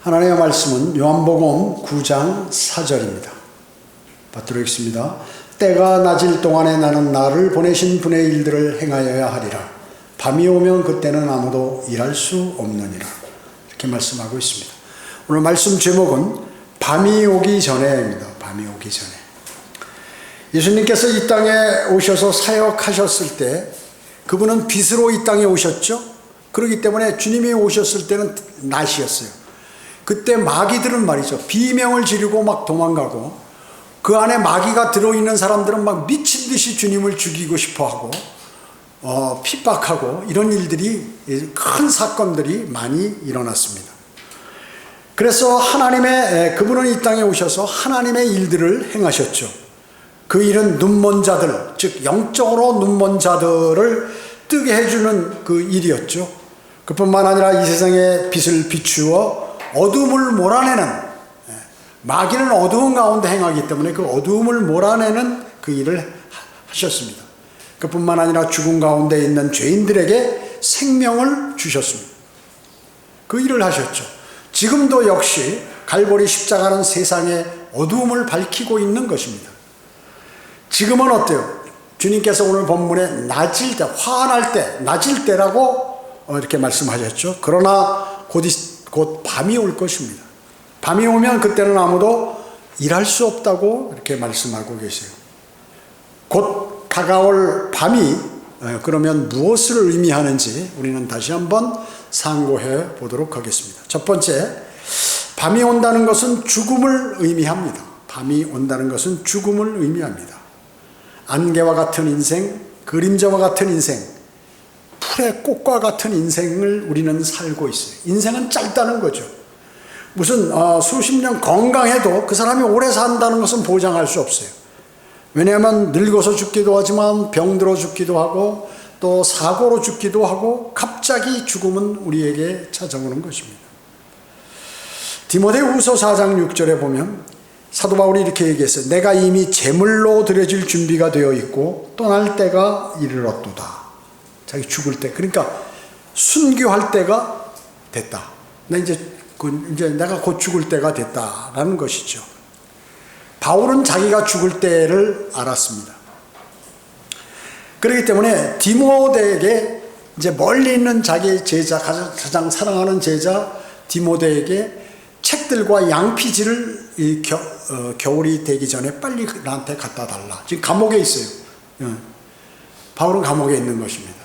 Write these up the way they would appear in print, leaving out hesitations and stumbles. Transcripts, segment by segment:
하나님의 말씀은 요한복음 9장 4절입니다. 받들어 읽습니다. 때가 낮을 동안에 나는 나를 보내신 분의 일들을 행하여야 하리라. 밤이 오면 그때는 아무도 일할 수 없느니라. 이렇게 말씀하고 있습니다. 오늘 말씀 제목은 밤이 오기 전에입니다. 밤이 오기 전에. 예수님께서 이 땅에 오셔서 사역하셨을 때 그분은 빛으로 이 땅에 오셨죠. 그렇기 때문에 주님이 오셨을 때는 낮이었어요. 그때 마귀들은 말이죠, 비명을 지르고 막 도망가고, 그 안에 마귀가 들어있는 사람들은 막 미친 듯이 주님을 죽이고 싶어하고 핍박하고, 이런 일들이, 큰 사건들이 많이 일어났습니다. 그래서 그분은 이 땅에 오셔서 하나님의 일들을 행하셨죠. 그 일은 눈먼 자들, 즉 영적으로 눈먼 자들을 뜨게 해주는 그 일이었죠. 그뿐만 아니라 이 세상에 빛을 비추어 어둠을 몰아내는, 마귀는 어두운 가운데 행하기 때문에 그 어두움을 몰아내는 그 일을 하셨습니다. 그뿐만 아니라 죽음 가운데 있는 죄인들에게 생명을 주셨습니다. 그 일을 하셨죠. 지금도 역시 갈보리 십자가는 세상의 어두움을 밝히고 있는 것입니다. 지금은 어때요? 주님께서 오늘 본문에 낮일 때, 화날 때, 낮일 때라고 이렇게 말씀하셨죠. 그러나 곧 밤이 올 것입니다. 밤이 오면 그때는 아무도 일할 수 없다고 이렇게 말씀하고 계세요. 곧 다가올 밤이 그러면 무엇을 의미하는지 우리는 다시 한번 상고해 보도록 하겠습니다. 첫 번째, 밤이 온다는 것은 죽음을 의미합니다. 밤이 온다는 것은 죽음을 의미합니다. 안개와 같은 인생, 그림자와 같은 인생, 풀의 꽃과 같은 인생을 우리는 살고 있어요. 인생은 짧다는 거죠. 무슨 수십 년 건강해도 그 사람이 오래 산다는 것은 보장할 수 없어요. 왜냐하면 늙어서 죽기도 하지만 병들어 죽기도 하고 또 사고로 죽기도 하고 갑자기 죽음은 우리에게 찾아오는 것입니다. 디모데후서 4장 6절에 보면 사도 바울이 이렇게 얘기했어요. 내가 이미 제물로 드려질 준비가 되어 있고 떠날 때가 이르렀도다. 자기 죽을 때, 그러니까 순교할 때가 됐다. 이제 내가 곧 죽을 때가 됐다라는 것이죠. 바울은 자기가 죽을 때를 알았습니다. 그렇기 때문에 디모데에게, 이제 멀리 있는 자기의 제자, 가장 사랑하는 제자 디모데에게 책들과 양피지를 겨울이 되기 전에 빨리 나한테 갖다 달라. 지금 감옥에 있어요. 바울은 감옥에 있는 것입니다.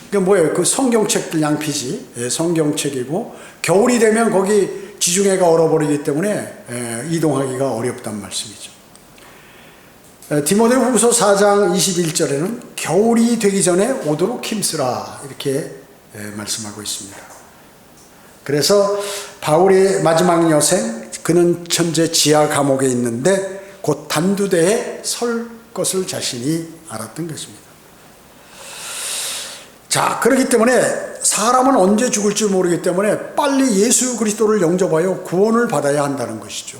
그러니까 뭐예요? 그 성경책들 양피지, 성경책이고, 겨울이 되면 거기 지중해가 얼어버리기 때문에 이동하기가 어렵단 말씀이죠. 디모데후서 4장 21절에는 겨울이 되기 전에 오도록 힘쓰라, 이렇게 말씀하고 있습니다. 그래서 바울의 마지막 여생, 그는 현재 지하 감옥에 있는데 곧 단두대에 설 것을 자신이 알았던 것입니다. 자, 그렇기 때문에 사람은 언제 죽을지 모르기 때문에 빨리 예수 그리스도를 영접하여 구원을 받아야 한다는 것이죠.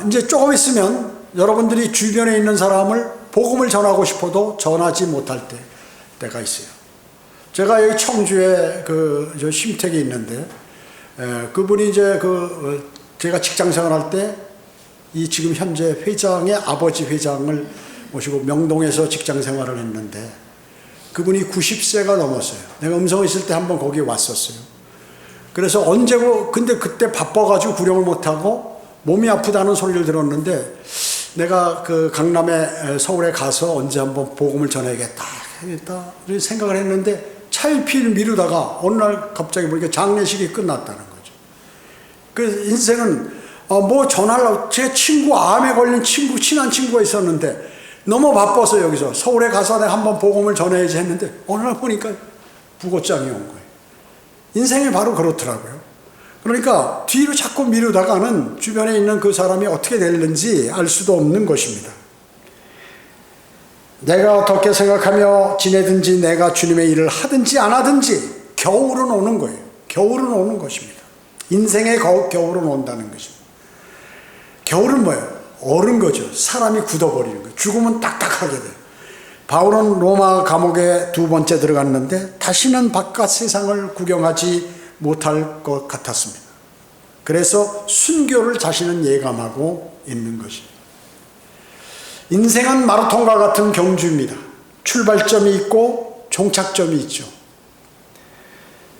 이제 조금 있으면 여러분들이 주변에 있는 사람을 복음을 전하고 싶어도 전하지 못할 때가 있어요. 제가 여기 청주에 저 심택에 있는데, 그분이 이제 제가 직장 생활할 때 이 지금 현재 회장의 아버지 회장을 모시고 명동에서 직장 생활을 했는데, 그분이 90세가 넘었어요. 내가 음성에 있을 때 한번 거기 왔었어요. 그래서 근데 그때 바빠가지고 구령을 못하고 몸이 아프다는 소리를 들었는데, 내가 강남에 서울에 가서 언제 한번 복음을 전해야겠다 생각을 했는데, 차일피일 미루다가 어느 날 갑자기 보니까 장례식이 끝났다는 거죠. 그래서 인생은 뭐 전하려고, 제 암에 걸린 친한 친구가 있었는데 너무 바빠서 여기서 서울에 가서 내가 한번 복음을 전해야지 했는데 어느 날 보니까 부고장이 온 거예요. 인생이 바로 그렇더라고요. 그러니까 뒤로 자꾸 미루다가는 주변에 있는 그 사람이 어떻게 될는지 알 수도 없는 것입니다. 내가 어떻게 생각하며 지내든지 내가 주님의 일을 하든지 안 하든지 겨울은 오는 거예요. 겨울은 오는 것입니다. 인생의 겨울은 온다는 것입니다. 겨울은 뭐예요? 얼은 거죠. 사람이 굳어버리는 거예요. 죽으면 딱딱하게 돼요. 바울은 로마 감옥에 2번째 들어갔는데 다시는 바깥 세상을 구경하지 못할 것 같았습니다. 그래서 순교를 자신은 예감하고 있는 것입니다. 인생은 마라톤과 같은 경주입니다. 출발점이 있고 종착점이 있죠.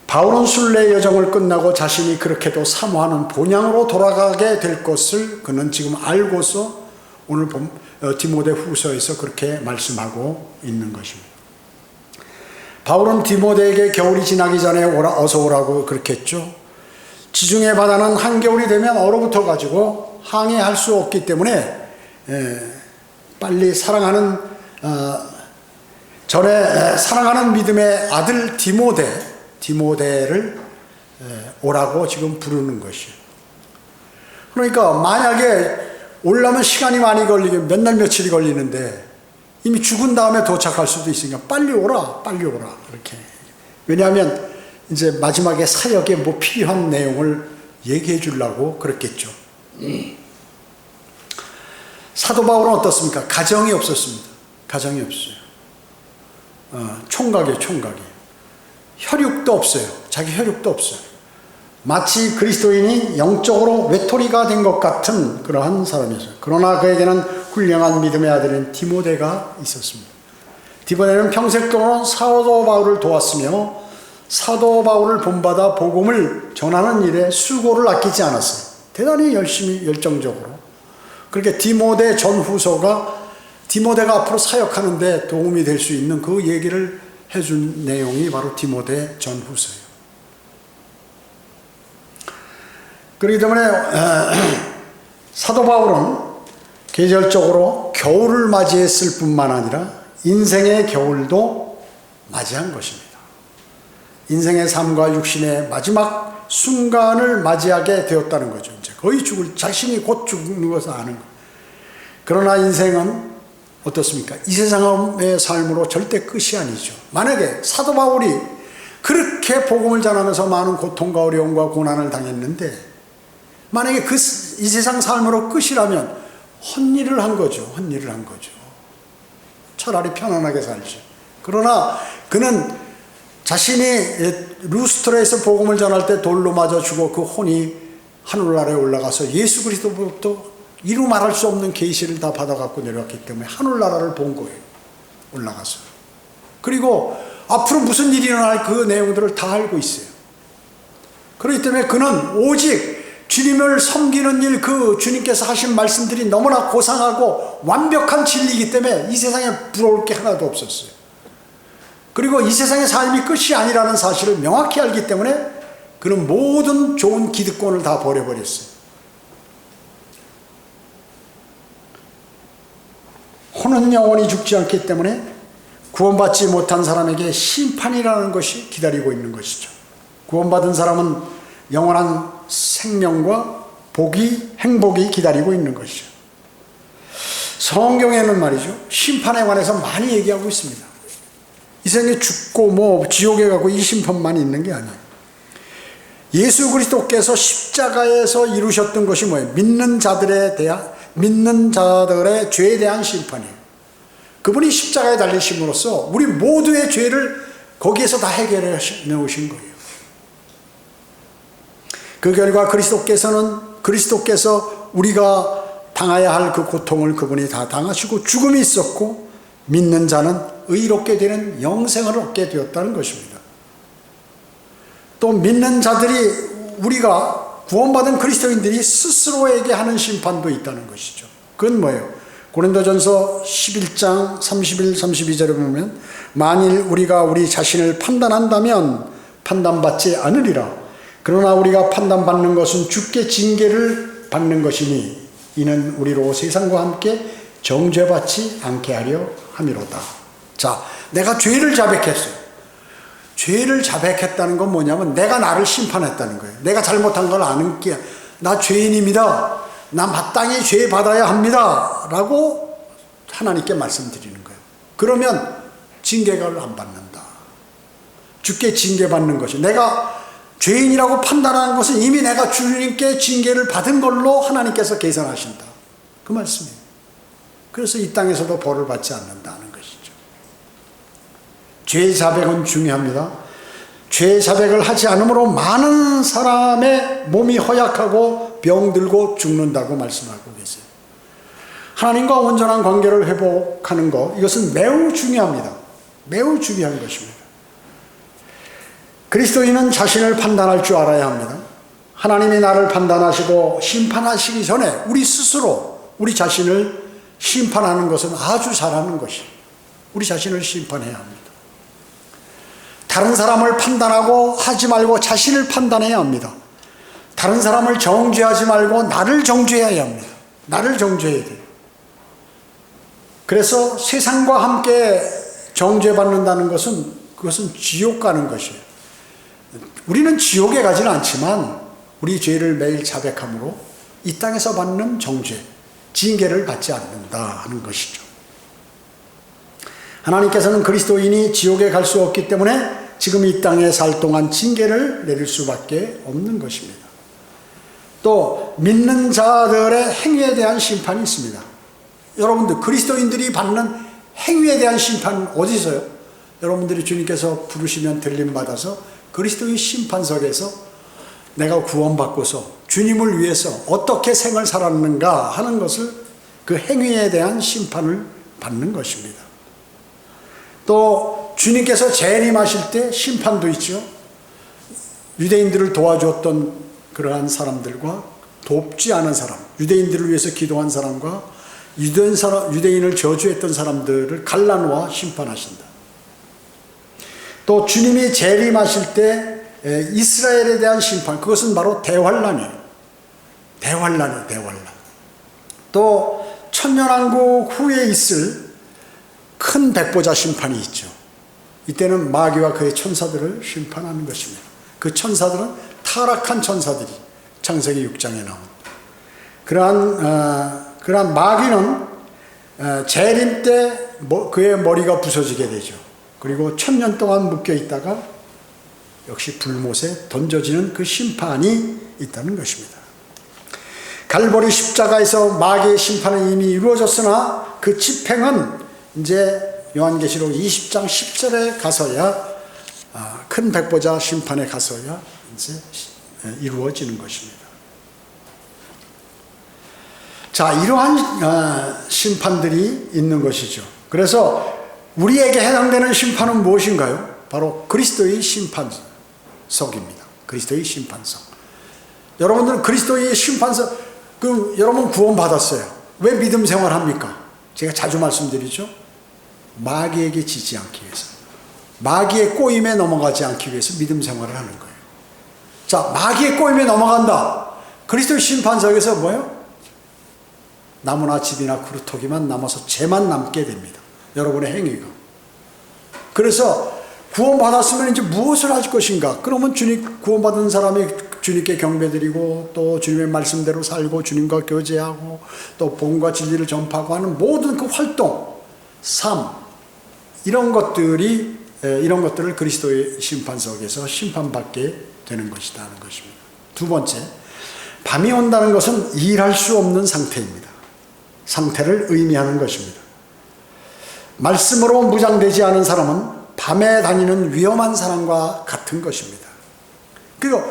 바울은 순례 여정을 끝나고 자신이 그렇게도 사모하는 본향으로 돌아가게 될 것을 그는 지금 알고서 오늘 디모데 후서에서 그렇게 말씀하고 있는 것입니다. 바울은 디모데에게 겨울이 지나기 전에 어서 오라고 그렇게 했죠. 지중해 바다는 한겨울이 되면 얼어붙어 가지고 항해할 수 없기 때문에 빨리 사랑하는 사랑하는 믿음의 아들 디모데를 오라고 지금 부르는 것이에요. 그러니까 만약에 오려면 시간이 많이 걸리게 몇 날 며칠이 걸리는데 이미 죽은 다음에 도착할 수도 있으니까 빨리 오라 이렇게. 왜냐하면 이제 마지막에 사역에 뭐 필요한 내용을 얘기해 주려고 그랬겠죠. 사도 바울은 어떻습니까? 가정이 없었습니다. 가정이 없어요. 총각이에요. 혈육도 없어요. 자기 혈육도 없어요. 마치 그리스도인이 영적으로 외톨이가 된 것 같은 그러한 사람이었어요. 그러나 그에게는 훌륭한 믿음의 아들인 디모데가 있었습니다. 디모데는 평생 동안 사도 바울을 도왔으며 사도 바울을 본받아 복음을 전하는 일에 수고를 아끼지 않았어요. 대단히 열심히 열정적으로. 그렇게 디모데 전후서가 디모데가 앞으로 사역하는 데 도움이 될 수 있는 그 얘기를 해준 내용이 바로 디모데 전후서예요. 그렇기 때문에 사도 바울은 계절적으로 겨울을 맞이했을 뿐만 아니라 인생의 겨울도 맞이한 것입니다. 인생의 삶과 육신의 마지막 순간을 맞이하게 되었다는 거죠. 이제 거의 자신이 곧 죽는 것을 아는 것. 그러나 인생은 어떻습니까? 이 세상의 삶으로 절대 끝이 아니죠. 만약에 사도 바울이 그렇게 복음을 전하면서 많은 고통과 어려움과 고난을 당했는데 만약에 이 세상 삶으로 끝이라면 헛일을 한 거죠. 차라리 편안하게 살죠. 그러나 그는 자신이 루스트라에서 복음을 전할 때 돌로 맞아 죽어 그 혼이 하늘나라에 올라가서 예수 그리스도부터 이루 말할 수 없는 계시를 다 받아갖고 내려왔기 때문에 하늘나라를 본 거예요. 올라가서. 그리고 앞으로 무슨 일이 일어날 그 내용들을 다 알고 있어요. 그렇기 때문에 그는 오직 주님을 섬기는 일, 그 주님께서 하신 말씀들이 너무나 고상하고 완벽한 진리이기 때문에 이 세상에 부러울 게 하나도 없었어요. 그리고 이 세상의 삶이 끝이 아니라는 사실을 명확히 알기 때문에 그는 모든 좋은 기득권을 다 버려버렸어요. 혼은 영원히 죽지 않기 때문에 구원받지 못한 사람에게 심판이라는 것이 기다리고 있는 것이죠. 구원받은 사람은 영원한 생명과 행복이 기다리고 있는 것이죠. 성경에는 말이죠, 심판에 관해서 많이 얘기하고 있습니다. 이 세상에 죽고 지옥에 가고 이 심판만 있는 게 아니에요. 예수 그리스도께서 십자가에서 이루셨던 것이 뭐예요? 믿는 자들의 죄에 대한 심판이에요. 그분이 십자가에 달리심으로써 우리 모두의 죄를 거기에서 다 해결해 놓으신 거예요. 그 결과 그리스도께서 우리가 당해야 할 그 고통을 그분이 다 당하시고 죽음이 있었고 믿는 자는 의롭게 되는 영생을 얻게 되었다는 것입니다. 또 믿는 자들이 우리가 구원받은 그리스도인들이 스스로에게 하는 심판도 있다는 것이죠. 그건 뭐예요? 고린도전서 11장 31, 32절에 보면 만일 우리가 우리 자신을 판단한다면 판단받지 않으리라. 그러나 우리가 판단받는 것은 주께 징계를 받는 것이니 이는 우리로 세상과 함께 정죄받지 않게 하려 함이로다. 자, 내가 죄를 자백했어요. 죄를 자백했다는 건 뭐냐면 내가 나를 심판했다는 거예요. 내가 잘못한 걸 아는 게 나 죄인입니다. 나 마땅히 죄 받아야 합니다. 라고 하나님께 말씀드리는 거예요. 그러면 징계를 안 받는다. 주께 징계받는 것이 내가 죄인이라고 판단하는 것은 이미 내가 주님께 징계를 받은 걸로 하나님께서 계산하신다. 그 말씀이에요. 그래서 이 땅에서도 벌을 받지 않는다는 것이죠. 죄 자백은 중요합니다. 죄 자백을 하지 않으므로 많은 사람의 몸이 허약하고 병들고 죽는다고 말씀하고 계세요. 하나님과 온전한 관계를 회복하는 것, 이것은 매우 중요합니다. 매우 중요한 것입니다. 그리스도인은 자신을 판단할 줄 알아야 합니다. 하나님이 나를 판단하시고 심판하시기 전에 우리 스스로 우리 자신을 심판하는 것은 아주 잘하는 것이에요. 우리 자신을 심판해야 합니다. 다른 사람을 판단하고 하지 말고 자신을 판단해야 합니다. 다른 사람을 정죄하지 말고 나를 정죄해야 합니다. 나를 정죄해야 돼요. 그래서 세상과 함께 정죄받는다는 것은 그것은 지옥 가는 것이에요. 우리는 지옥에 가지는 않지만 우리 죄를 매일 자백함으로 이 땅에서 받는 정죄, 징계를 받지 않는다 하는 것이죠. 하나님께서는 그리스도인이 지옥에 갈 수 없기 때문에 지금 이 땅에 살 동안 징계를 내릴 수밖에 없는 것입니다. 또 믿는 자들의 행위에 대한 심판이 있습니다. 여러분들 그리스도인들이 받는 행위에 대한 심판은 어디 있어요? 여러분들이 주님께서 부르시면 들림받아서 그리스도의 심판석에서 내가 구원받고서 주님을 위해서 어떻게 생을 살았는가 하는 것을 그 행위에 대한 심판을 받는 것입니다. 또 주님께서 재림하실 때 심판도 있죠. 유대인들을 도와주었던 그러한 사람들과 돕지 않은 사람, 유대인들을 위해서 기도한 사람과 유대인을 저주했던 사람들을 갈라놓아 심판하신다. 또 주님이 재림하실 때 이스라엘에 대한 심판, 그것은 바로 대환란이에요. 대환란이에요. 대환란. 또 천년왕국 후에 있을 큰 백보자 심판이 있죠. 이때는 마귀와 그의 천사들을 심판하는 것입니다. 그 천사들은 타락한 천사들이 창세기 6장에 나온 그러한 마귀는 재림 때 그의 머리가 부서지게 되죠. 그리고 1000년 동안 묶여 있다가 역시 불못에 던져지는 그 심판이 있다는 것입니다. 갈보리 십자가에서 마귀의 심판은 이미 이루어졌으나 그 집행은 이제 요한계시록 20장 10절에 가서야 큰 백보자 심판에 가서야 이제 이루어지는 것입니다. 자, 이러한 심판들이 있는 것이죠. 그래서 우리에게 해당되는 심판은 무엇인가요? 바로 그리스도의 심판석입니다. 그리스도의 심판석. 여러분들은 그리스도의 심판석, 여러분 구원받았어요. 왜 믿음 생활합니까? 제가 자주 말씀드리죠. 마귀에게 지지 않기 위해서, 마귀의 꼬임에 넘어가지 않기 위해서 믿음 생활을 하는 거예요. 자, 마귀의 꼬임에 넘어간다. 그리스도의 심판석에서 뭐예요? 나무나 집이나 그루터기만 남아서 죄만 남게 됩니다. 여러분의 행위가. 그래서 구원받았으면 이제 무엇을 할 것인가? 그러면 구원받은 사람이 주님께 경배드리고 또 주님의 말씀대로 살고 주님과 교제하고 또 복음과 진리를 전파하고 하는 모든 그 활동, 삶, 이런 것들을 그리스도의 심판석에서 심판받게 되는 것이다 하는 것입니다. 두 번째, 밤이 온다는 것은 일할 수 없는 상태입니다. 상태를 의미하는 것입니다. 말씀으로 무장되지 않은 사람은 밤에 다니는 위험한 사람과 같은 것입니다. 그리고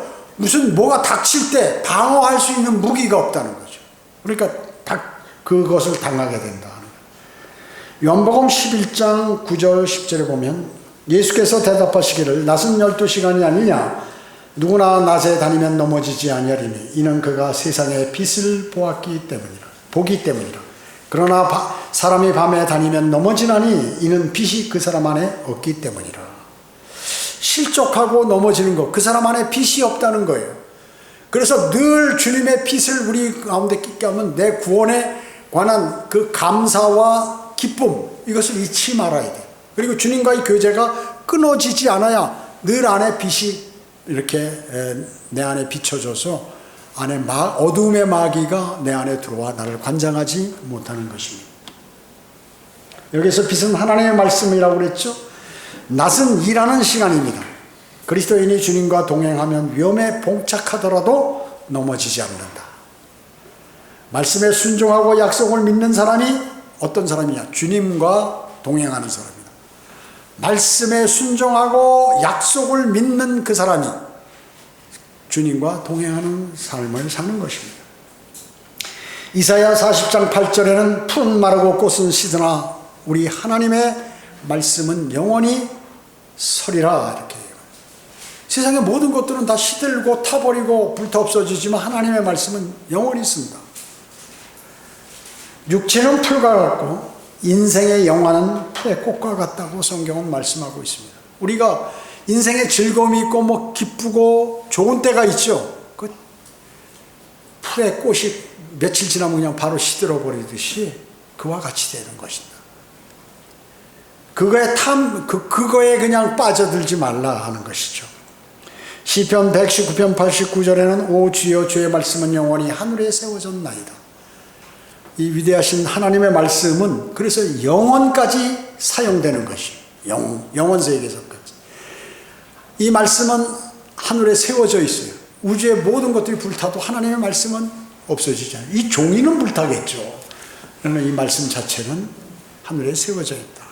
뭐가 닥칠 때 방어할 수 있는 무기가 없다는 거죠. 그러니까 그것을 당하게 된다. 요한복음 11장 9절 10절에 보면 예수께서 대답하시기를 낮은 12시간이 아니냐 누구나 낮에 다니면 넘어지지 아니하리니 이는 그가 세상의 빛을 보기 때문이라. 그러나 사람이 밤에 다니면 넘어지나니 이는 빛이 그 사람 안에 없기 때문이라. 실족하고 넘어지는 것, 그 사람 안에 빛이 없다는 거예요. 그래서 늘 주님의 빛을 우리 가운데 끼게 하면 내 구원에 관한 그 감사와 기쁨, 이것을 잊지 말아야 돼. 그리고 주님과의 교제가 끊어지지 않아야 늘 안에 빛이 이렇게 내 안에 비춰져서 안에 어둠의 마귀가 내 안에 들어와 나를 관장하지 못하는 것입니다. 여기서 빛은 하나님의 말씀이라고 그랬죠. 낮은 일하는 시간입니다. 그리스도인이 주님과 동행하면 위험에 봉착하더라도 넘어지지 않는다. 말씀에 순종하고 약속을 믿는 사람이 어떤 사람이냐? 주님과 동행하는 사람이다. 말씀에 순종하고 약속을 믿는 그 사람이 주님과 동행하는 삶을 사는 것입니다. 이사야 40장 8절에는 푸른 마르고 꽃은 시드나 우리 하나님의 말씀은 영원히 서리라 이렇게 해요. 세상의 모든 것들은 다 시들고 타버리고 불타 없어지지만 하나님의 말씀은 영원히 있습니다. 육체는 풀과 같고 인생의 영화는 풀의 꽃과 같다고 성경은 말씀하고 있습니다. 우리가 인생에 즐거움이 있고 뭐 기쁘고 좋은 때가 있죠. 그 풀의 꽃이 며칠 지나면 그냥 바로 시들어 버리듯이 그와 같이 되는 것입니다. 그거에 그냥 빠져들지 말라 하는 것이죠. 시편 119편 89절에는 오 주여 주의 말씀은 영원히 하늘에 세워졌나이다. 이 위대하신 하나님의 말씀은 그래서 영원까지 사용되는 것이에요. 영원 세계에서까지. 이 말씀은 하늘에 세워져 있어요. 우주의 모든 것들이 불타도 하나님의 말씀은 없어지잖아요. 이 종이는 불타겠죠. 그러나 이 말씀 자체는 하늘에 세워져 있다.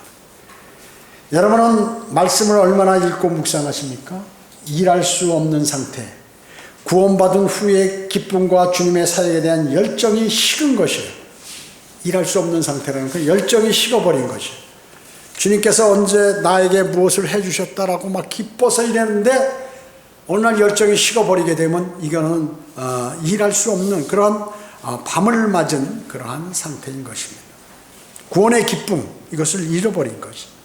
여러분은 말씀을 얼마나 읽고 묵상하십니까? 일할 수 없는 상태, 구원받은 후의 기쁨과 주님의 사역에 대한 열정이 식은 것이에요. 일할 수 없는 상태라는 건 열정이 식어버린 것이에요. 주님께서 언제 나에게 무엇을 해주셨다라고 막 기뻐서 이랬는데 어느 날 열정이 식어버리게 되면 이거는 일할 수 없는 그런 밤을 맞은 그러한 상태인 것입니다. 구원의 기쁨, 이것을 잃어버린 것입니다.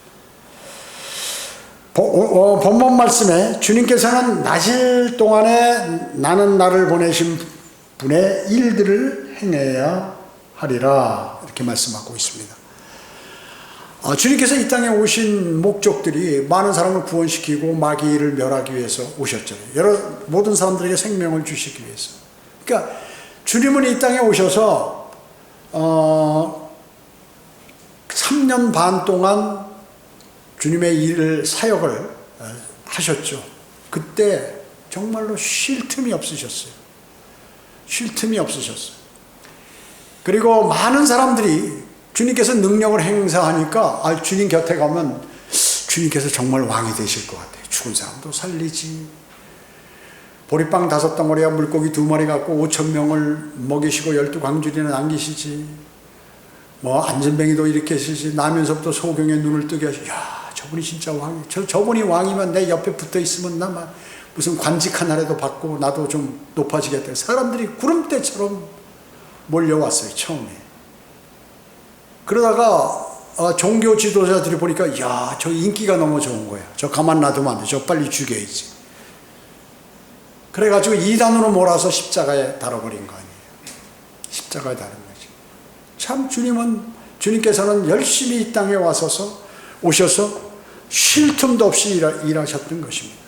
본문 말씀에 주님께서는 나실 동안에 나는 나를 보내신 분의 일들을 행해야 하리라 이렇게 말씀하고 있습니다. 주님께서 이 땅에 오신 목적들이 많은 사람을 구원시키고 마귀를 멸하기 위해서 오셨잖아요. 모든 사람들에게 생명을 주시기 위해서. 그러니까 주님은 이 땅에 오셔서 3년 반 동안 주님의 사역을 하셨죠. 그때 정말로 쉴 틈이 없으셨어요. 쉴 틈이 없으셨어요. 그리고 많은 사람들이 주님께서 능력을 행사하니까 주님 곁에 가면 주님께서 정말 왕이 되실 것 같아요. 죽은 사람도 살리지. 보리빵 5덩어리와 물고기 2마리 갖고 5,000명을 먹이시고 12광주리는 안기시지. 뭐 안전뱅이도 일으키시지. 나면서부터 소경의 눈을 뜨게 하시지. 야, 저분이 진짜 왕이. 저분이 왕이면 내 옆에 붙어 있으면 나 무슨 관직 하나라도 받고 나도 좀 높아지겠다. 사람들이 구름대처럼 몰려왔어요, 처음에. 그러다가 종교 지도자들이 보니까 야, 저 인기가 너무 좋은 거야. 저 가만 놔두면 안 돼. 저 빨리 죽여야지. 그래가지고 이단으로 몰아서 십자가에 달아버린 거 아니에요. 십자가에 달은 거지. 참 주님께서는 열심히 이 땅에 오셔서 쉴 틈도 없이 일하셨던 것입니다.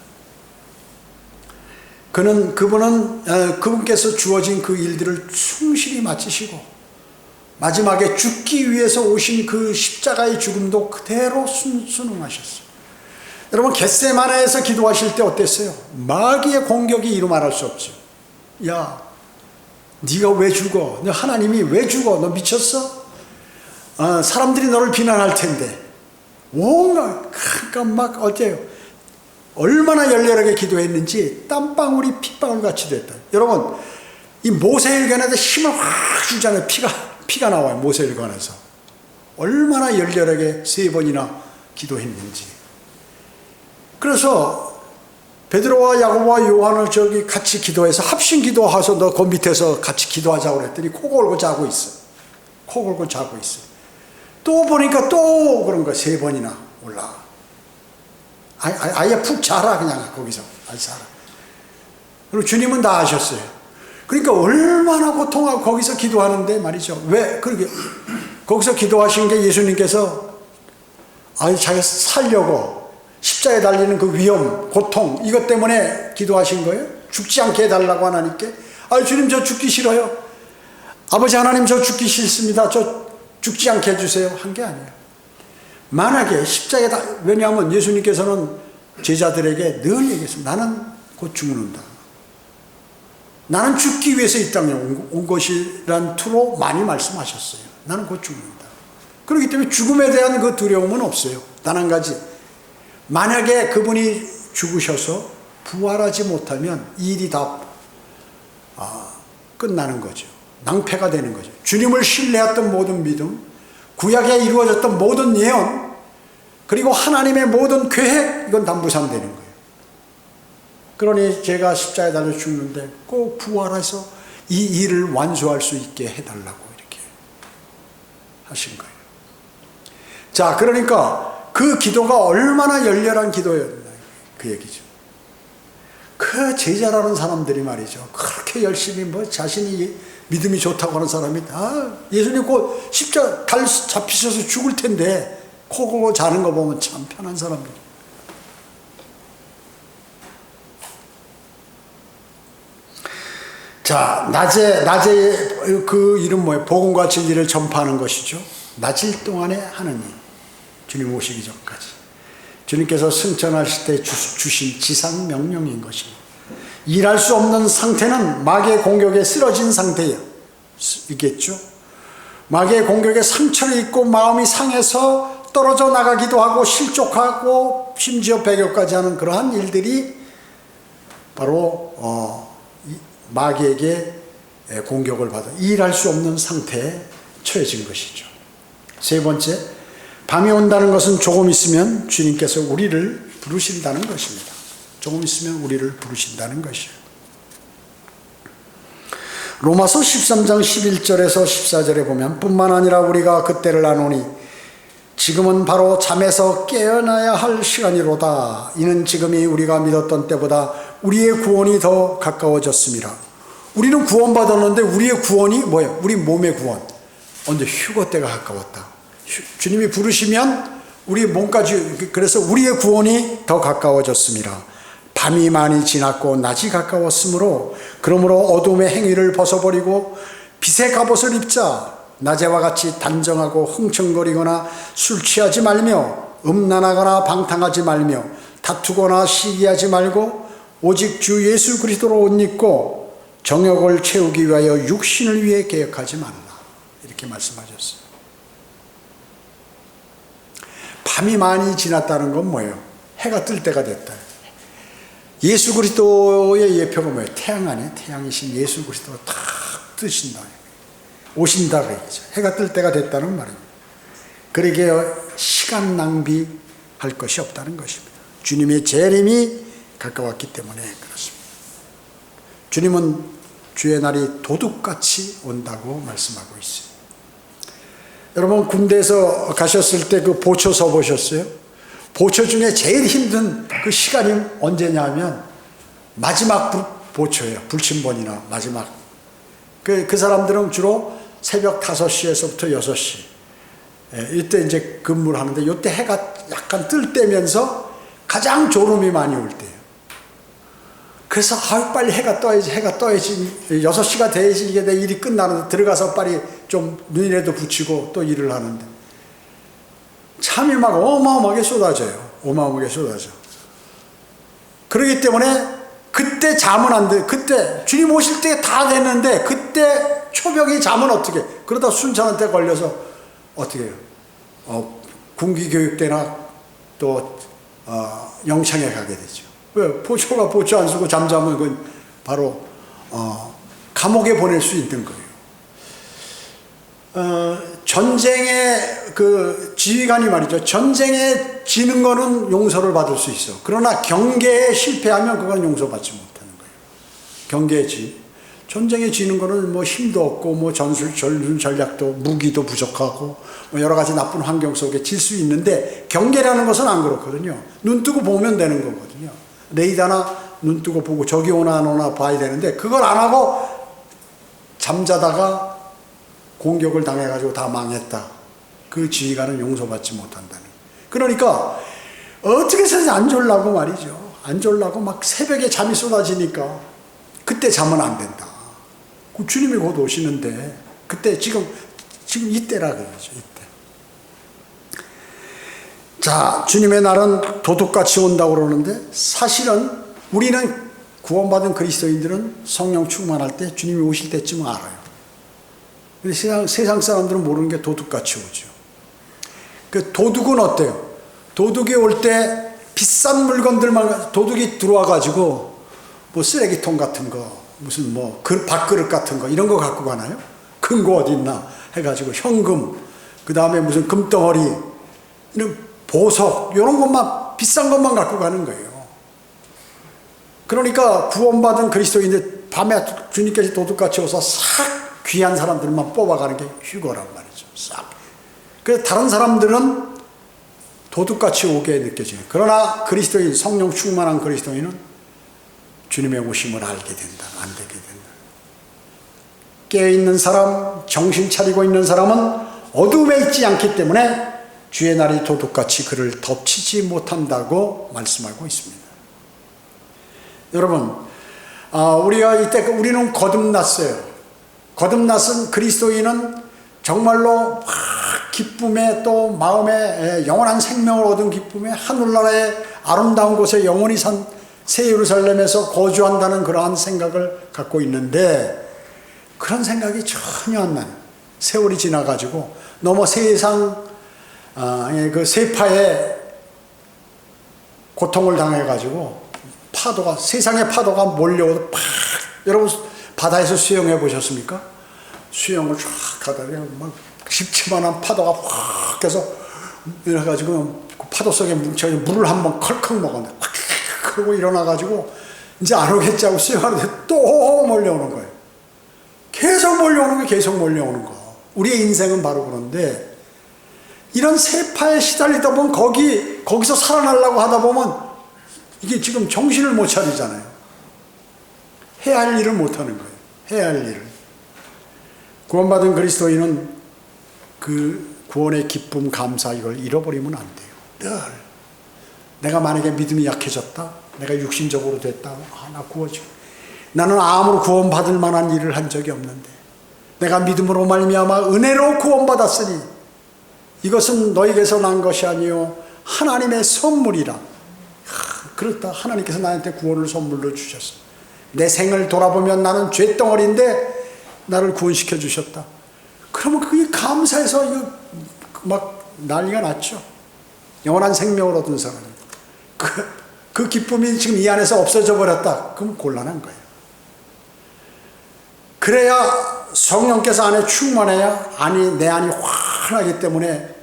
그분께서 주어진 그 일들을 충실히 마치시고 마지막에 죽기 위해서 오신 그 십자가의 죽음도 그대로 순응하셨어요. 여러분 겟세마네에서 기도하실 때 어땠어요? 마귀의 공격이 이루 말할 수 없죠. 야, 네가 왜 죽어? 너 하나님이 왜 죽어? 너 미쳤어? 사람들이 너를 비난할 텐데. 그러니까 막 어때요? 얼마나 열렬하게 기도했는지 땀방울이 핏방울 같이 됐다. 여러분 이 모세일관에도 힘을 확 주잖아요. 피가 나와요. 모세일관에서 얼마나 열렬하게 3번이나 기도했는지. 그래서 베드로와 야고보와 요한을 같이 기도해서 합심 기도해서 너 그 밑에서 같이 기도하자고 그랬더니 코 골고 자고 있어. 코 골고 자고 있어. 또 보니까 또 그런 거 3번이나 올라가. 아예 푹 자라 그냥 거기서. 자라. 그리고 주님은 다 아셨어요. 그러니까 얼마나 고통하고 거기서 기도하는데 말이죠. 왜 그렇게 거기서 기도하신 게 예수님께서 자기 살려고 십자가에 달리는 그 위험, 고통 이것 때문에 기도하신 거예요? 죽지 않게 해달라고 하나님께. 주님 저 죽기 싫어요. 아버지 하나님 저 죽기 싫습니다. 저 죽지 않게 해주세요. 한 게 아니에요. 만약에 왜냐하면 예수님께서는 제자들에게 늘 얘기했습니다. 나는 곧 죽는다. 나는 죽기 위해서 이 땅에 온 것이란 투로 많이 말씀하셨어요. 나는 곧 죽는다. 그렇기 때문에 죽음에 대한 그 두려움은 없어요. 단 한 가지. 만약에 그분이 죽으셔서 부활하지 못하면 이 일이 다 끝나는 거죠. 낭패가 되는 거죠. 주님을 신뢰했던 모든 믿음, 구약에 이루어졌던 모든 예언, 그리고 하나님의 모든 계획, 이건 다 무산되는 거예요. 그러니 제가 십자가에 달려 죽는데 꼭 부활해서 이 일을 완수할 수 있게 해달라고 이렇게 하신 거예요. 자, 그러니까 그 기도가 얼마나 열렬한 기도였나 그 얘기죠. 그 제자라는 사람들이 말이죠, 그렇게 열심히 뭐 자신이 믿음이 좋다고 하는 사람이 예수님 곧 십자가 달 잡히셔서 죽을 텐데 코고고 자는 거 보면 참 편한 사람이에요. 자, 낮에 그 이름 뭐예요? 복음과 진리를 전파하는 것이죠. 낮일 동안에 하느님, 주님 오시기 전까지 주님께서 승천하실 때 주신 지상 명령인 것입니다. 일할 수 없는 상태는 마귀의 공격에 쓰러진 상태이겠죠. 마귀의 공격에 상처를 입고 마음이 상해서 떨어져 나가기도 하고 실족하고 심지어 배교까지 하는 그러한 일들이 바로 마귀에게 공격을 받아 일할 수 없는 상태에 처해진 것이죠. 세 번째, 밤이 온다는 것은 조금 있으면 주님께서 우리를 부르신다는 것입니다. 조금 있으면 우리를 부르신다는 것이에요. 로마서 13장 11절에서 14절에 보면 뿐만 아니라 우리가 그때를 아노니 지금은 바로 잠에서 깨어나야 할 시간이로다. 이는 지금이 우리가 믿었던 때보다 우리의 구원이 더 가까워졌습니다. 우리는 구원받았는데 우리의 구원이 뭐예요? 우리 몸의 구원. 언제? 휴거 때가 가까웠다. 주님이 부르시면 우리 몸까지, 그래서 우리의 구원이 더 가까워졌습니다. 밤이 많이 지났고 낮이 가까웠으므로 그러므로 어둠의 행위를 벗어버리고 빛의 갑옷을 입자. 낮에와 같이 단정하고 흥청거리거나 술 취하지 말며 음란하거나 방탕하지 말며 다투거나 시기하지 말고 오직 주 예수 그리스도로 옷 입고 정욕을 채우기 위하여 육신을 위해 개혁하지 말라. 이렇게 말씀하셨어요. 밤이 많이 지났다는 건 뭐예요? 해가 뜰 때가 됐다. 예수 그리스도의 예표가 뭐예요? 태양 아니에요? 태양이신 예수 그리스도가 탁 뜨신다. 오신다 그 얘기죠. 해가 뜰 때가 됐다는 말입니다. 그러게 시간 낭비할 것이 없다는 것입니다. 주님의 재림이 가까웠기 때문에 그렇습니다. 주님은 주의 날이 도둑같이 온다고 말씀하고 있어요. 여러분 군대에서 가셨을 때 그 보초 서 보셨어요? 보초 중에 제일 힘든 그 시간이 언제냐면 마지막 보초예요. 불침번이나 마지막. 그 사람들은 주로 새벽 5시에서부터 6시. 이때 이제 근무를 하는데 이때 해가 약간 뜰 때면서 가장 졸음이 많이 올 때예요. 그래서 빨리 해가 떠야지 6시가 돼야지 이게 내 일이 끝나는데 들어가서 빨리 좀 눈이라도 붙이고 또 일을 하는데 잠이 막 어마어마하게 쏟아져요. 어마어마하게 쏟아져. 그렇기 때문에 그때 잠은 안 돼. 그때 주님 오실 때 다 됐는데 그때 초벽이 잠은 어떻게? 그러다 순천한 때 걸려서 어떻게 해요? 군기교육대나 또 영창에 가게 되죠. 왜? 보초가 보초 안 쓰고 잠자면 그건 바로 감옥에 보낼 수 있는 거예요. 전쟁의 그 지휘관이 말이죠. 전쟁에 지는 거는 용서를 받을 수 있어. 그러나 경계에 실패하면 그건 용서받지 못하는 거예요. 경계에 전쟁에 지는 거는 뭐 힘도 없고 뭐 전술 전략도 무기도 부족하고 뭐 여러 가지 나쁜 환경 속에 질 수 있는데 경계라는 것은 안 그렇거든요. 눈 뜨고 보면 되는 거거든요. 레이더나 눈 뜨고 보고 저기 오나 안 오나 봐야 되는데 그걸 안 하고 잠자다가 공격을 당해가지고 다 망했다. 그 지휘관은 용서받지 못한다는. 그러니까 어떻게 해서 안 졸라고 말이죠. 안 졸라고 막 새벽에 잠이 쏟아지니까 그때 자면 안 된다. 그 주님이 곧 오시는데 그때 지금 이때라 그러죠. 이때. 자, 주님의 날은 도둑같이 온다고 그러는데 사실은 우리는 구원받은 그리스도인들은 성령 충만할 때 주님이 오실 때쯤 알아요. 세상 사람들은 모르는 게 도둑같이 오죠. 그 도둑은 어때요? 도둑이 올 때 비싼 물건들만 도둑이 들어와가지고 뭐 쓰레기통 같은 거, 무슨 뭐 밥그릇 같은 거 이런 거 갖고 가나요? 금고 어디 있나 해가지고 현금, 그 다음에 무슨 금덩어리, 이런 보석 이런 것만, 비싼 것만 갖고 가는 거예요. 그러니까 구원받은 그리스도인들 밤에 주님께서 도둑같이 오서 싹 귀한 사람들만 뽑아가는 게 휴거란 말이죠. 싹. 그래서 다른 사람들은 도둑같이 오게 느껴져요. 그러나 그리스도인, 성령 충만한 그리스도인은 주님의 오심을 알게 된다, 안 되게 된다. 깨어있는 사람, 정신 차리고 있는 사람은 어둠에 있지 않기 때문에 주의 날이 도둑같이 그를 덮치지 못한다고 말씀하고 있습니다. 여러분, 우리는 거듭났어요. 거듭났은 그리스도인은 정말로 기쁨에, 또 마음에 영원한 생명을 얻은 기쁨에 하늘나라의 아름다운 곳에 영원히 산 새 예루살렘에서 거주한다는 그러한 생각을 갖고 있는데, 그런 생각이 전혀 안 나요. 세월이 지나가지고 너무 세상 그 세파에 고통을 당해가지고 파도가, 세상의 파도가 몰려오고 팍. 여러분 바다에서 수영해 보셨습니까? 수영을 쫙 하다가 막 십치만한 파도가 확 해서 이래가지고 그 파도 속에 뭉쳐 물을 한번 컬컥 먹었는데 확 그러고 일어나가지고 이제 안 오겠지 하고 수영하는데 또 몰려오는 거예요. 계속 몰려오는 거, 계속 몰려오는 거. 우리의 인생은 바로 그런데, 이런 세파에 시달리다 보면 거기서 살아나려고 하다 보면 이게 지금 정신을 못 차리잖아요. 해야 할 일을 못 하는 거예요. 해야 할 일을. 구원받은 그리스도인은 그 구원의 기쁨, 감사, 이걸 잃어버리면 안 돼요. 늘 내가 만약에 믿음이 약해졌다, 내가 육신적으로 됐다, 나 구워지고, 나는 아무로 구원받을 만한 일을 한 적이 없는데 내가 믿음으로 말미암아 은혜로 구원받았으니 이것은 너에게서 난 것이 아니요 하나님의 선물이라. 그렇다. 하나님께서 나한테 구원을 선물로 주셨어. 내 생을 돌아보면 나는 쇳덩어리인데 나를 구원시켜 주셨다. 그러면 그게 감사해서 이거 막 난리가 났죠. 영원한 생명을 얻은 사람. 그 기쁨이 지금 이 안에서 없어져 버렸다. 그럼 곤란한 거예요. 그래야 성령께서 안에 충만해야 내 안이 환하기 때문에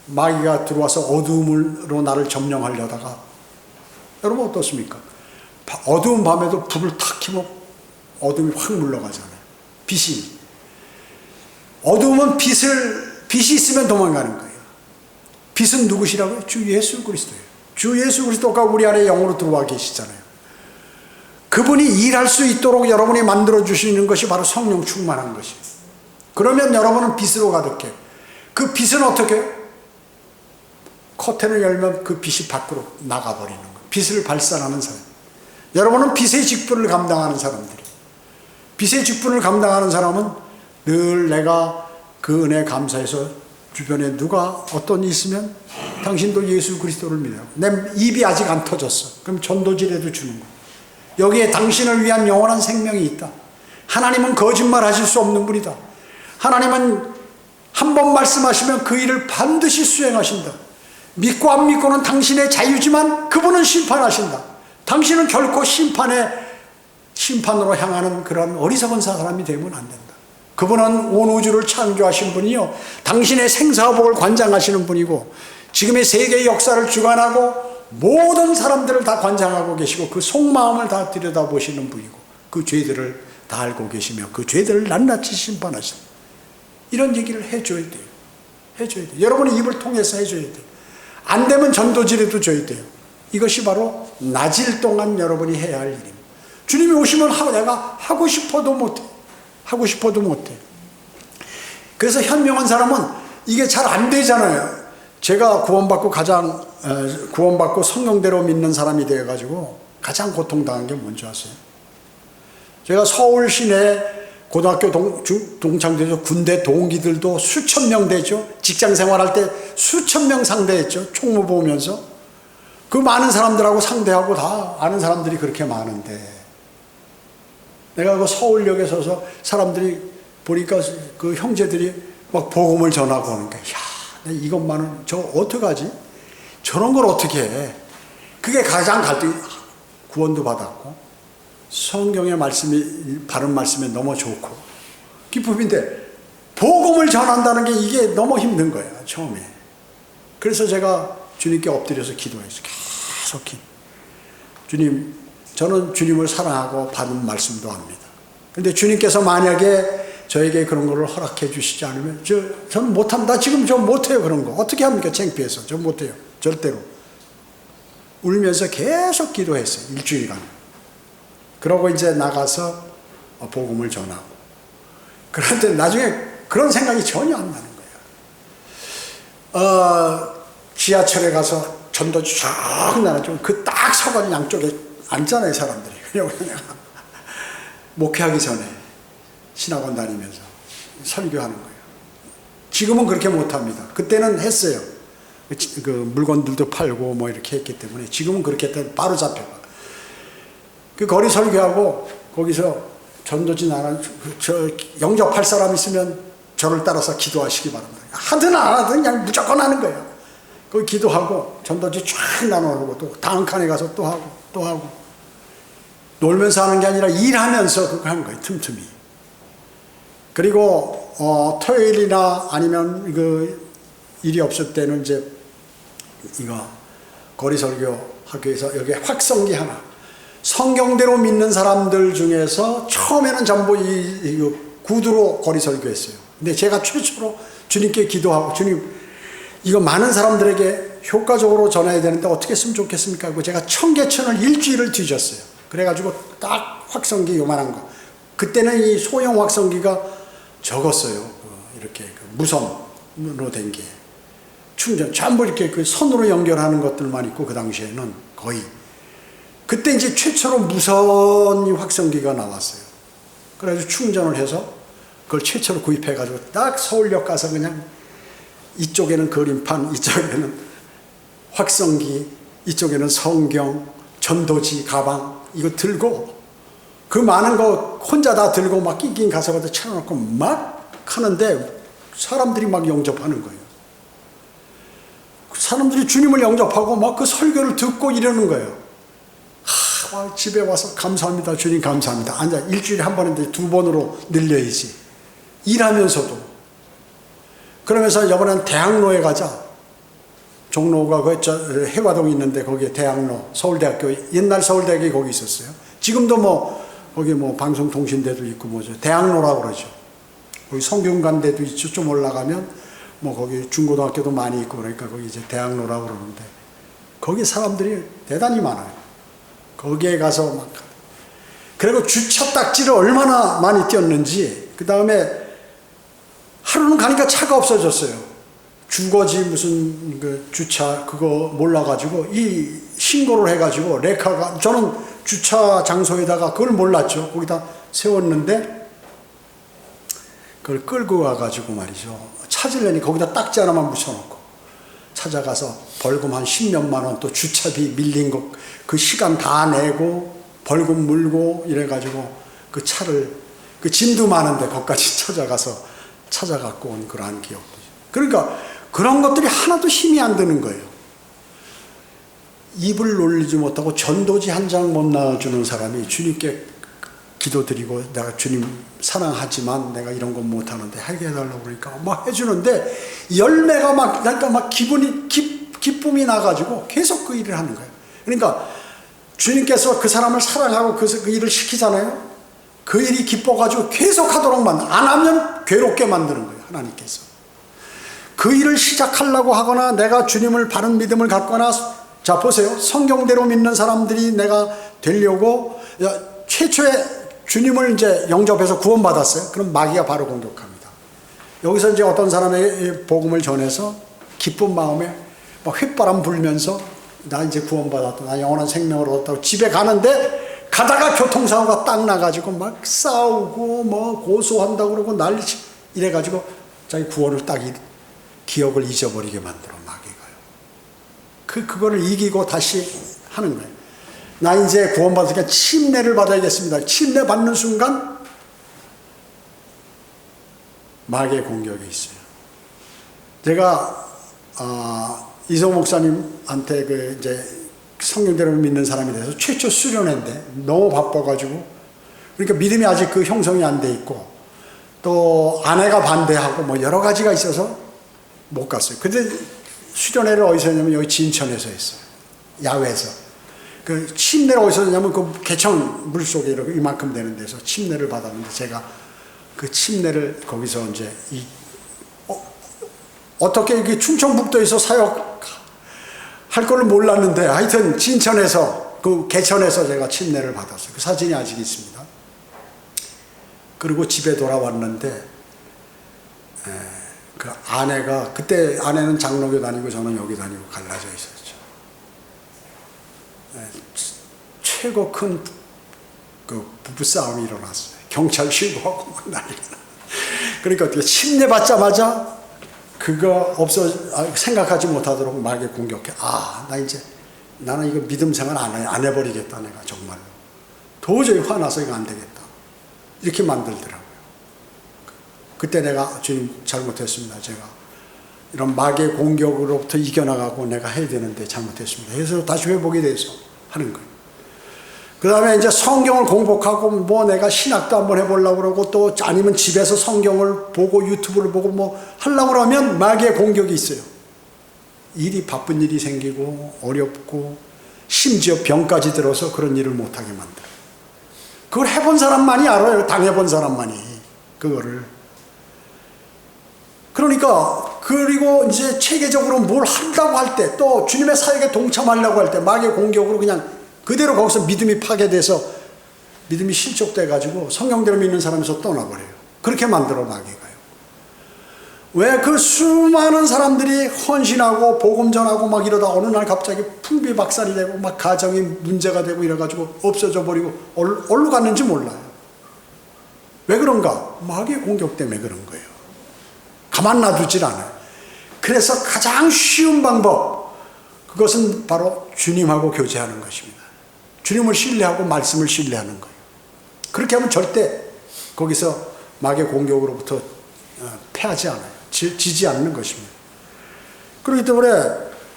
마귀가 들어와서 어두움으로 나를 점령하려다가, 여러분 어떻습니까? 어두운 밤에도 불을 탁 켜면 어둠이 확 물러가잖아요. 빛이. 어두움은 빛이 있으면 도망가는 거예요. 빛은 누구시라고요? 주 예수 그리스도예요. 주 예수 그리스도가 우리 안에 영으로 들어와 계시잖아요. 그분이 일할 수 있도록 여러분이 만들어 주시는 것이 바로 성령 충만한 것이에요. 그러면 여러분은 빛으로 가득해. 그 빛은 어떻게? 커튼을 열면 그 빛이 밖으로 나가버리는 거예요. 빛을 발산하는 사람. 여러분은 빛의 직분을 감당하는 사람들이에요. 빛의 직분을 감당하는 사람은 늘 내가 그 은혜에 감사해서 주변에 누가 어떤 일 있으면 당신도 예수 그리스도를 믿어요. 내 입이 아직 안 터졌어. 그럼 전도지라도 주는 거예요. 여기에 당신을 위한 영원한 생명이 있다. 하나님은 거짓말 하실 수 없는 분이다. 하나님은 한 번 말씀하시면 그 일을 반드시 수행하신다. 믿고 안 믿고는 당신의 자유지만 그분은 심판하신다. 당신은 결코 심판으로 향하는 그런 어리석은 사람이 되면 안 된다. 그분은 온 우주를 창조하신 분이요, 당신의 생사복을 관장하시는 분이고, 지금의 세계의 역사를 주관하고 모든 사람들을 다 관장하고 계시고, 그 속마음을 다 들여다보시는 분이고, 그 죄들을 다 알고 계시며 그 죄들을 낱낱이 심판하신다. 이런 얘기를 해줘야 돼요. 해줘야 돼요. 여러분의 입을 통해서 해줘야 돼요. 안 되면 전도지라도 줘야 돼요. 이것이 바로 낮일 동안 여러분이 해야 할 일입니다. 주님이 오시면 내가 하고 싶어도 못해. 하고 싶어도 못해. 그래서 현명한 사람은 이게 잘 안 되잖아요. 제가 구원받고 성령대로 믿는 사람이 되어가지고 가장 고통당한 게 뭔지 아세요? 제가 서울 시내 고등학교 동창되죠. 군대 동기들도 수천 명 되죠. 직장 생활할 때 수천 명 상대했죠. 총무 보면서. 그 많은 사람들하고 상대하고 다 아는 사람들이 그렇게 많은데, 내가 그 서울역에 서서 사람들이 보니까 그 형제들이 막 복음을 전하고 오는 거야. 야, 이것만은 저 어떡하지? 저런 걸 어떻게 해? 그게 가장 갈등이, 구원도 받았고 성경의 말씀이 바른 말씀에 너무 좋고 기쁨인데 복음을 전한다는 게 이게 너무 힘든 거예요, 처음에. 그래서 제가 주님께 엎드려서 기도했어요. 계속 주님, 저는 주님을 사랑하고 받은 말씀도 합니다. 근데 주님께서 만약에 저에게 그런 거를 허락해 주시지 않으면 저는 못합니다. 지금 저 못해요, 그런 거. 어떻게 합니까? 창피해서. 저 못해요. 절대로. 울면서 계속 기도했어요, 일주일간. 그러고 이제 나가서 복음을 전하고. 그런데 나중에 그런 생각이 전혀 안 나는 거예요. 지하철에 가서 전도지 쫙 나눠주면 그 딱 서관 양쪽에 앉잖아요, 사람들이. 그냥 목회하기 전에 신학원 다니면서 설교하는 거예요. 지금은 그렇게 못합니다. 그때는 했어요. 그 물건들도 팔고 뭐 이렇게 했기 때문에. 지금은 그렇게 했더니 바로 잡혀가. 그 거리 설교하고 거기서 전도지 나눠, 영접할 사람 있으면 저를 따라서 기도하시기 바랍니다. 하든 안 하든 그냥 무조건 하는 거예요. 거기 기도하고 전도지 쫙 나눠놓고 또 다음 칸에 가서 또 하고 또 하고. 놀면서 하는 게 아니라 일하면서 그거 하는 거예요, 틈틈이. 그리고 토요일이나 아니면 그 일이 없을 때는 이제 이거 거리 설교 학교에서 여기 확성기 하나, 성경대로 믿는 사람들 중에서 처음에는 전부 이 구두로 거리 설교했어요. 근데 제가 최초로 주님께 기도하고, 주님 이거 많은 사람들에게 효과적으로 전해야 되는데 어떻게 했으면 좋겠습니까? 하고 제가 청계천을 일주일을 뒤졌어요. 그래가지고 딱 확성기 요만한 거. 그때는 이 소형 확성기가 적었어요. 이렇게 무선으로 된 게. 충전, 전부 이렇게 그 선으로 연결하는 것들만 있고, 그 당시에는 거의. 그때 이제 최초로 무선 확성기가 나왔어요. 그래가지고 충전을 해서 그걸 최초로 구입해가지고 딱 서울역 가서 그냥 이쪽에는 그림판, 이쪽에는 확성기, 이쪽에는 성경, 전도지, 가방, 이거 들고 그 많은 거 혼자 다 들고 막 낑낑 가서 가서 쳐놓고 막 하는데 사람들이 막 영접하는 거예요. 사람들이 주님을 영접하고 막 그 설교를 듣고 이러는 거예요. 집에 와서 감사합니다, 주님 감사합니다. 앉아, 일주일에 한 번인데 두 번으로 늘려야지. 일하면서도. 그러면서 이번엔 대학로에 가자. 종로가 그 해화동에 있는데 거기에 대학로, 서울대학교, 옛날 서울대학이 거기 있었어요. 지금도 뭐 거기 뭐 방송통신대도 있고 뭐죠. 대학로라고 그러죠. 거기 성균관대도 있죠. 좀 올라가면 뭐 거기 중고등학교도 많이 있고 그러니까 거기 이제 대학로라고 그러는데 거기 사람들이 대단히 많아요. 거기에 가서 막. 그리고 주차 딱지를 얼마나 많이 띄었는지, 그 다음에 하루는 가니까 차가 없어졌어요. 주거지 무슨 그 주차 그거 몰라가지고 이 신고를 해가지고 레카가, 저는 주차 장소에다가 그걸 몰랐죠. 거기다 세웠는데 그걸 끌고 가가지고 말이죠. 찾으려니 거기다 딱지 하나만 붙여놓고 찾아가서 벌금 한 10몇만 원, 또 주차비 밀린 거 그 시간 다 내고 벌금 물고 이래가지고 그 차를, 그 짐도 많은데 거기까지 찾아갖고 온 그러한 기억도. 그러니까 그런 것들이 하나도 힘이 안 드는 거예요. 입을 놀리지 못하고 전도지 한 장 못 나와주는 사람이 주님께 기도드리고 내가 주님 사랑하지만 내가 이런 건 못하는데 하게 해달라고 그러니까 막 해주는데 열매가 막, 그러니까 막 기쁨이 나가지고 계속 그 일을 하는 거예요. 그러니까 주님께서 그 사람을 사랑하고 그 일을 시키잖아요. 그 일이 기뻐가지고 계속 하도록 안 하면 괴롭게 만드는 거예요, 하나님께서. 그 일을 시작하려고 하거나 내가 주님을 바른 믿음을 갖거나, 자 보세요, 성경대로 믿는 사람들이 내가 되려고 최초에 주님을 이제 영접해서 구원받았어요. 그럼 마귀가 바로 공격합니다. 여기서 이제 어떤 사람의 복음을 전해서 기쁜 마음에 막 휘바람 불면서 나 이제 구원받았다, 나 영원한 생명을 얻었다고 집에 가는데 가다가 교통사고가 딱 나가지고 막 싸우고 뭐 고소한다고 그러고 난리 이래가지고 자기 구원을 딱 기억을 잊어버리게 만들어 마귀가요. 그거를 이기고 다시 하는 거예요. 나 이제 구원받으니까 침례를 받아야겠습니다. 침례 받는 순간 마귀의 공격이 있어요. 제가 이성 목사님한테 그 이제 성경대로 믿는 사람이 돼서 최초 수련회인데 너무 바빠가지고, 그러니까 믿음이 아직 그 형성이 안 돼 있고, 또 아내가 반대하고 뭐 여러 가지가 있어서 못 갔어요. 근데 수련회를 어디서 했냐면 여기 진천에서 했어요. 야외에서. 그 침례를 어디서 했냐면 그 개천 물속에 이렇게 이만큼 되는 데서 침례를 받았는데, 제가 그 침례를 거기서 이제 어떻게 이게 충청북도에서 사역할 걸 몰랐는데, 하여튼 진천에서 그 개천에서 제가 침례를 받았어요. 그 사진이 아직 있습니다. 그리고 집에 돌아왔는데, 그 아내가, 그때 아내는 장로교 다니고 저는 여기 다니고 갈라져 있었죠. 최고 큰 그 부부싸움이 일어났어요. 경찰 신고하고 막 난리가 나. 그러니까 어떻게 침례 받자마자 그거 생각하지 못하도록 마귀 공격해. 나는 이거 믿음 생활 안 해버리겠다. 내가 정말로. 도저히 화나서 이거 안 되겠다. 이렇게 만들더라고요. 그때 내가 주님 잘못했습니다. 제가 이런 마귀의 공격으로부터 이겨나가고 내가 해야 되는데 잘못했습니다. 그래서 다시 회복이 돼서 하는 거예요. 그 다음에 이제 성경을 공복하고 뭐 내가 신학도 한번 해보려고 그러고, 또 아니면 집에서 성경을 보고 유튜브를 보고 뭐 하려고 그러면 마귀의 공격이 있어요. 바쁜 일이 생기고 어렵고 심지어 병까지 들어서 그런 일을 못하게 만들어요. 그걸 해본 사람만이 알아요. 당해본 사람만이 그거를. 그러니까 그리고 이제 체계적으로 뭘 한다고 할 때, 또 주님의 사역에 동참하려고 할 때 마귀의 공격으로 그냥 그대로 거기서 믿음이 파괴돼서 믿음이 실족돼 가지고 성경대로 믿는 사람에서 떠나버려요. 그렇게 만들어 마귀가요. 왜 그 수많은 사람들이 헌신하고 복음 전하고 막 이러다 어느 날 갑자기 풍비박산이 되고 막 가정이 문제가 되고 이래가지고 없어져 버리고 어디로 갔는지 몰라요. 왜 그런가? 마귀의 공격 때문에 그런 거예요. 가만 놔두질 않아요. 그래서 가장 쉬운 방법, 그것은 바로 주님하고 교제하는 것입니다. 주님을 신뢰하고 말씀을 신뢰하는 거예요. 그렇게 하면 절대 거기서 마귀의 공격으로부터 패하지 않아요. 지지 않는 것입니다. 그렇기 때문에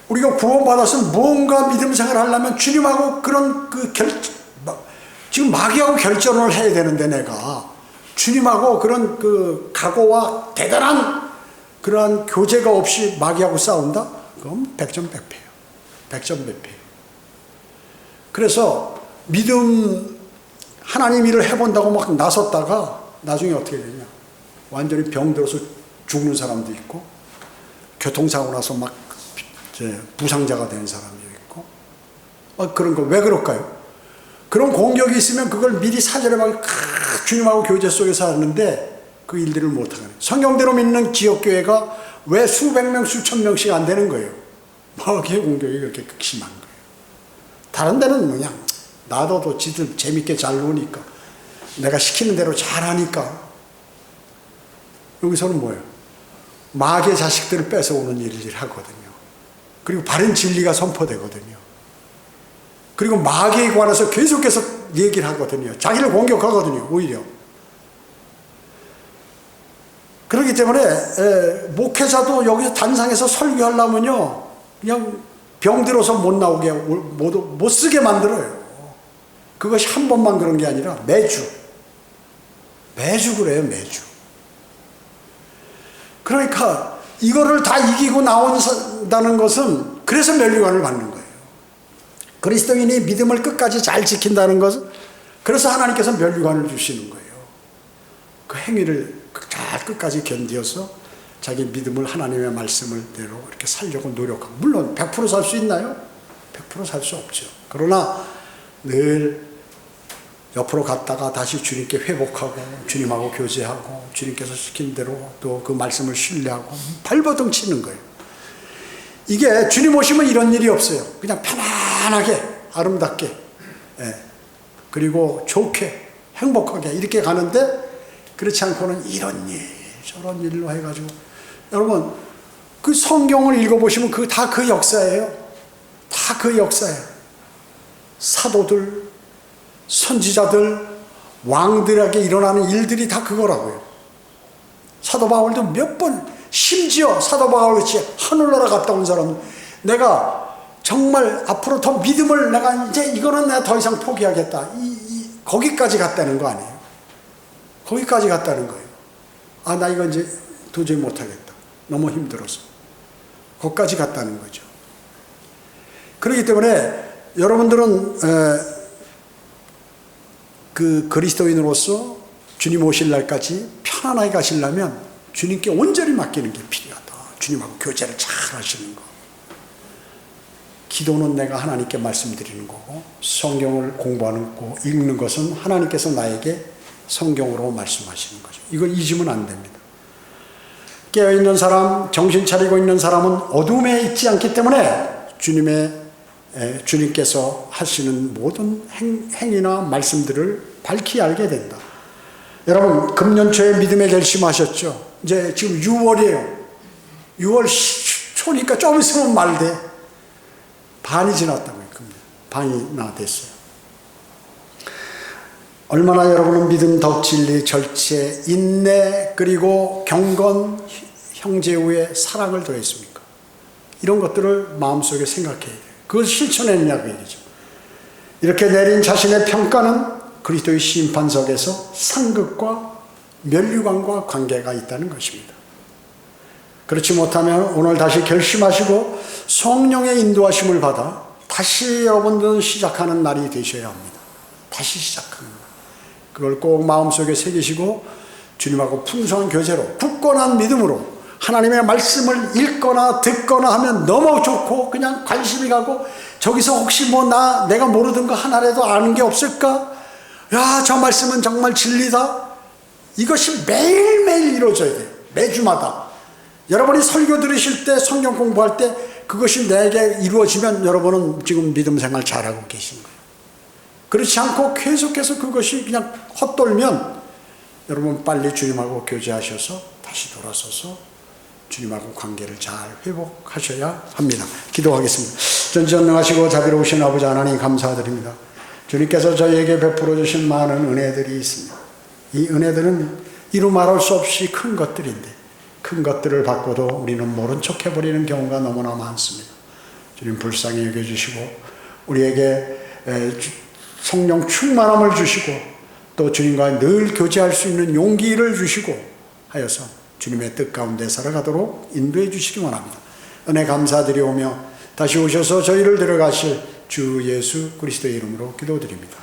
우리가 구원받아서 무언가 믿음 생활을 하려면 주님하고 그런 지금 마귀하고 결전을 해야 되는데, 내가 주님하고 그런 그 각오와 대단한 그러한 교제가 없이 마귀하고 싸운다? 그럼 100점 100패예요. 100점 100패예요. 그래서 하나님 일을 해본다고 막 나섰다가 나중에 어떻게 되냐, 완전히 병들어서 죽는 사람도 있고, 교통사고 나서 막 부상자가 된 사람도 있고, 그런 거 왜 그럴까요? 그런 공격이 있으면 그걸 미리 사전에 막 주님하고 교제 속에서 하는데 그 일들을 못하는 거예요. 성경대로 믿는 지역교회가 왜 수백 명, 수천 명씩 안 되는 거예요? 마귀의 공격이 그렇게 극심한 거예요. 다른 데는 그냥 놔둬도 지들 재밌게 잘 노니까, 내가 시키는 대로 잘하니까. 여기서는 뭐예요? 마귀의 자식들을 뺏어오는 일을 하거든요. 그리고 바른 진리가 선포되거든요. 그리고 마귀에 관해서 계속해서 얘기를 하거든요. 자기를 공격하거든요, 오히려. 그렇기 때문에 목회자도 여기서 단상에서 설교하려면요, 그냥 병들어서 못 나오게, 못 쓰게 만들어요. 그것이 한 번만 그런 게 아니라 매주 그래요, 매주. 그러니까 이거를 다 이기고 나온다는 것은 그래서 면류관을 받는 거예요. 그리스도인이 믿음을 끝까지 잘 지킨다는 것은 그래서 하나님께서 면류관을 주시는 거예요. 그 행위를 잘 끝까지 견디어서 자기 믿음을 하나님의 말씀을대로 이렇게 살려고 노력하고, 물론 100% 살 수 있나요? 100% 살 수 없죠. 그러나 늘 옆으로 갔다가 다시 주님께 회복하고 주님하고 교제하고 주님께서 시킨 대로 또 그 말씀을 신뢰하고 발버둥 치는 거예요. 이게 주님 오시면 이런 일이 없어요. 그냥 편안하게 아름답게, 그리고 좋게 행복하게 이렇게 가는데, 그렇지 않고는 이런 일 저런 일로 해가지고, 여러분 그 성경을 읽어보시면 다 그 역사예요. 다 그 역사예요. 사도들, 선지자들, 왕들에게 일어나는 일들이 다 그거라고요. 사도 바울도 몇 번, 심지어 사도 바울같이 하늘나라 갔다 온 사람, 내가 정말 앞으로 더 믿음을 내가 이제 이거는 내가 더 이상 포기하겠다. 거기까지 갔다는 거 아니에요. 거기까지 갔다는 거예요. 아, 나 이거 이제 도저히 못하겠다. 너무 힘들어서. 거기까지 갔다는 거죠. 그렇기 때문에 여러분들은 그 그리스도인으로서 주님 오실 날까지 편안하게 가시려면 주님께 온전히 맡기는 게 필요하다. 주님하고 교제를 잘 하시는 거. 기도는 내가 하나님께 말씀드리는 거고, 성경을 공부하는 거, 읽는 것은 하나님께서 나에게 성경으로 말씀하시는 거죠. 이걸 잊으면 안 됩니다. 깨어있는 사람, 정신 차리고 있는 사람은 어둠에 있지 않기 때문에 주님께서 하시는 모든 행위나 말씀들을 밝히 알게 된다. 여러분, 금년 초에 믿음에 결심하셨죠? 이제 지금 6월이에요. 6월 초니까 좀 있으면 말돼. 반이 지났다고요. 반이나 됐어요. 얼마나 여러분은 믿음, 덕, 진리, 절제, 인내, 그리고 경건, 형제 후에 사랑을 더했습니까? 이런 것들을 마음속에 생각해야 돼요. 그걸 실천했냐고 얘기죠. 이렇게 내린 자신의 평가는 그리스도의 심판석에서 상급과 면류관과 관계가 있다는 것입니다. 그렇지 못하면 오늘 다시 결심하시고 성령의 인도하심을 받아 다시 여러분들은 시작하는 날이 되셔야 합니다. 다시 시작하는 날. 그걸 꼭 마음속에 새기시고 주님하고 풍성한 교제로 굳건한 믿음으로 하나님의 말씀을 읽거나 듣거나 하면 너무 좋고 그냥 관심이 가고 저기서 혹시 내가 모르던 거 하나라도 아는 게 없을까? 야, 저 말씀은 정말 진리다. 이것이 매일매일 이루어져야 돼요. 매주마다. 여러분이 설교 들으실 때, 성경 공부할 때 그것이 내게 이루어지면 여러분은 지금 믿음 생활 잘하고 계신 거예요. 그렇지 않고 계속해서 그것이 그냥 헛돌면 여러분 빨리 주님하고 교제하셔서 다시 돌아서서 주님하고 관계를 잘 회복하셔야 합니다. 기도하겠습니다. 전지전능하시고 자비로우신 아버지 하나님 감사드립니다. 주님께서 저희에게 베풀어 주신 많은 은혜들이 있습니다. 이 은혜들은 이루 말할 수 없이 큰 것들인데 큰 것들을 받고도 우리는 모른 척 해버리는 경우가 너무나 많습니다. 주님 불쌍히 여겨주시고 우리에게 성령 충만함을 주시고 또 주님과 늘 교제할 수 있는 용기를 주시고 하여서 주님의 뜻 가운데 살아가도록 인도해 주시기 원합니다. 은혜 감사드리오며 다시 오셔서 저희를 데려가실 주 예수 그리스도의 이름으로 기도드립니다.